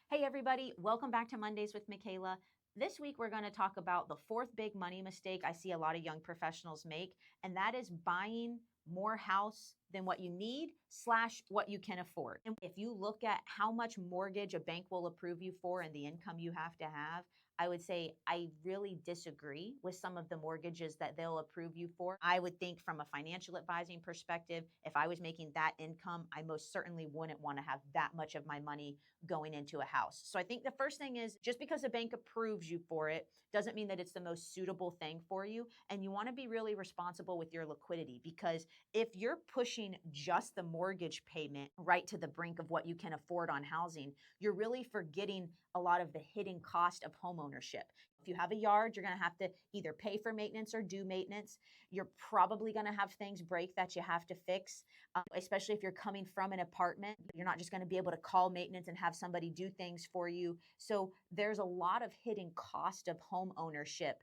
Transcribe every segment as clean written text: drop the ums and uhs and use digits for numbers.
Hey, everybody, welcome back to Mondays with Michaela. This week, we're going to talk about the fourth big money mistake I see a lot of young professionals make, and that is buying more house than what you need slash what you can afford. And if you look at how much mortgage a bank will approve you for and the income you have to have, I would say I really disagree with some of the mortgages that they'll approve you for. I would think from a financial advising perspective, if I was making that income, I most certainly wouldn't want to have that much of my money going into a house. So I think the first thing is just because a bank approves you for it doesn't mean that it's the most suitable thing for you. And you want to be really responsible with your liquidity, because if you're pushing just the mortgage payment right to the brink of what you can afford on housing, you're really forgetting a lot of the hidden cost of home ownership. If you have a yard, you're going to have to either pay for maintenance or do maintenance. You're probably going to have things break that you have to fix, especially if you're coming from an apartment. You're not just going to be able to call maintenance and have somebody do things for you. So there's a lot of hidden cost of home ownership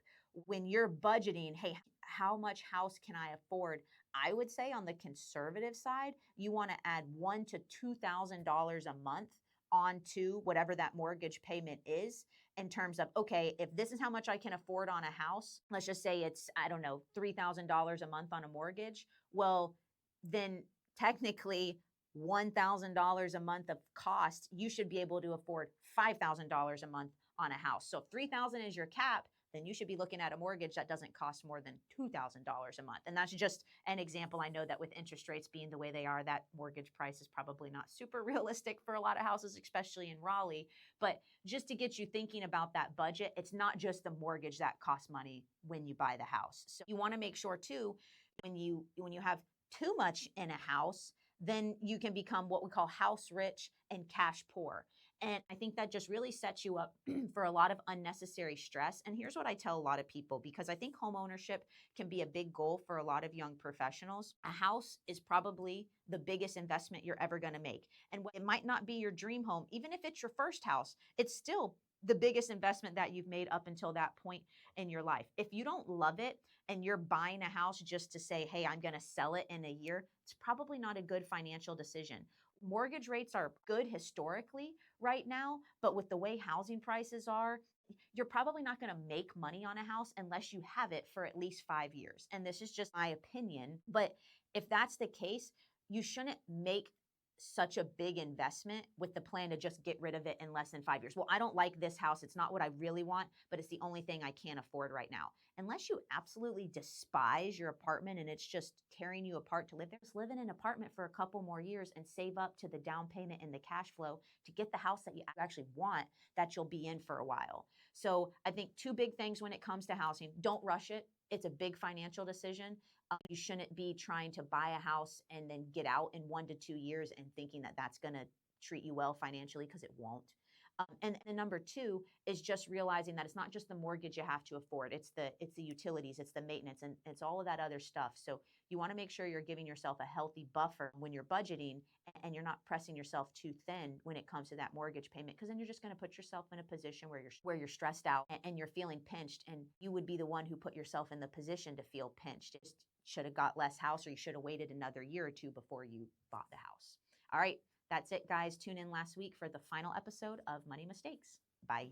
when you're budgeting. Hey, how much house can I afford? I would say on the conservative side, you want to add $1,000 to $2,000 a month onto whatever that mortgage payment is, in terms of, okay, if this is how much I can afford on a house, let's just say it's, I don't know, $3,000 a month on a mortgage. Well, then technically $1,000 a month of cost, you should be able to afford $5,000 a month on a house. So if 3,000 is your cap, then you should be looking at a mortgage that doesn't cost more than $2,000 a month. And that's just an example. I know that with interest rates being the way they are, that mortgage price is probably not super realistic for a lot of houses, especially in Raleigh. But just to get you thinking about that budget, it's not just the mortgage that costs money when you buy the house. So you want to make sure too, when you have too much in a house, then you can become what we call house rich and cash poor. And I think that just really sets you up for a lot of unnecessary stress. And here's what I tell a lot of people, because I think home ownership can be a big goal for a lot of young professionals. A house is probably the biggest investment you're ever going to make. And it might not be your dream home, even if it's your first house, it's still the biggest investment that you've made up until that point in your life. If you don't love it and you're buying a house just to say, hey, I'm going to sell it in a year, it's probably not a good financial decision. Mortgage rates are good historically right now, but with the way housing prices are, you're probably not going to make money on a house unless you have it for at least 5 years. And this is just my opinion. But if that's the case, you shouldn't make such a big investment with the plan to just get rid of it in less than 5 years. Well, I don't like this house. It's not what I really want, but it's the only thing I can't afford right now. Unless you absolutely despise your apartment and it's just tearing you apart to live there, just live in an apartment for a couple more years and save up to the down payment and the cash flow to get the house that you actually want, that you'll be in for a while. So I think two big things when it comes to housing: don't rush it. It's a big financial decision. You shouldn't be trying to buy a house and then get out in 1 to 2 years and thinking that that's going to treat you well financially, because it won't. And number two is just realizing that it's not just the mortgage you have to afford. It's the utilities, it's the maintenance, and it's all of that other stuff. So you want to make sure you're giving yourself a healthy buffer when you're budgeting, and you're not pressing yourself too thin when it comes to that mortgage payment, because then you're just going to put yourself in a position where you're stressed out and you're feeling pinched, and you would be the one who put yourself in the position to feel pinched. Just should have got less house, or you should have waited another year or two before you bought the house. All right. That's it, guys. Tune in last week for the final episode of Money Mistakes. Bye.